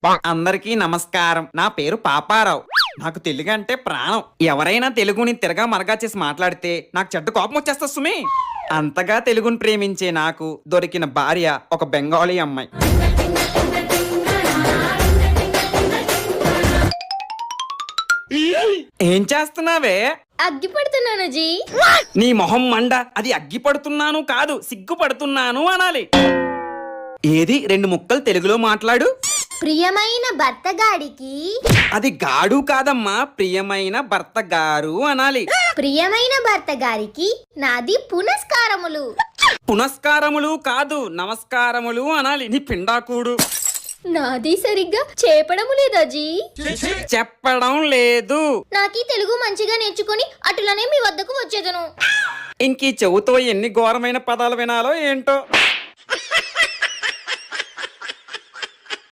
అందరికీ నమస్కారం. నా పేరు పాపారావు. నాకు తెలుగు అంటే ప్రాణం. ఎవరైనా తెలుగుని తిరగా మరగా చేసి మాట్లాడితే నాకు చెడ్డ కోపం వచ్చేస్తా సుమి. అంతగా తెలుగుని ప్రేమించే నాకు దొరికిన భార్య ఒక బెంగాలీ అమ్మాయి. ఏం చేస్తున్నావే? అగ్గి పడుతున్నాను జీ. నీ మొహం మండ. అది అగ్గి పడుతున్నాను కాదు, సిగ్గుపడుతున్నాను అనాలి. ఏది రెండు ముక్కలు తెలుగులో మాట్లాడు. ప్రియమైన భర్త గాడికి. అది గాడు కాదమ్మా, ప్రియమైన భర్త గారు అనాలి. ప్రియమైన భర్త గారికి నాది పునస్కారములు. పునస్కారములు కాదు, నమస్కారములు అనాలి. నీ పిండాకుడు. నాది సరిగ్గా చెప్పడము లేదా జీ? చెప్పడం లేదు. నాకీ తెలుగు మంచిగా నేర్చుకుని అటులనే మీ వద్దకు వచ్చేదను. ఇంకీ చెవుతో ఎన్ని ఘోరమైన పదాలు వినాలో ఏంటో.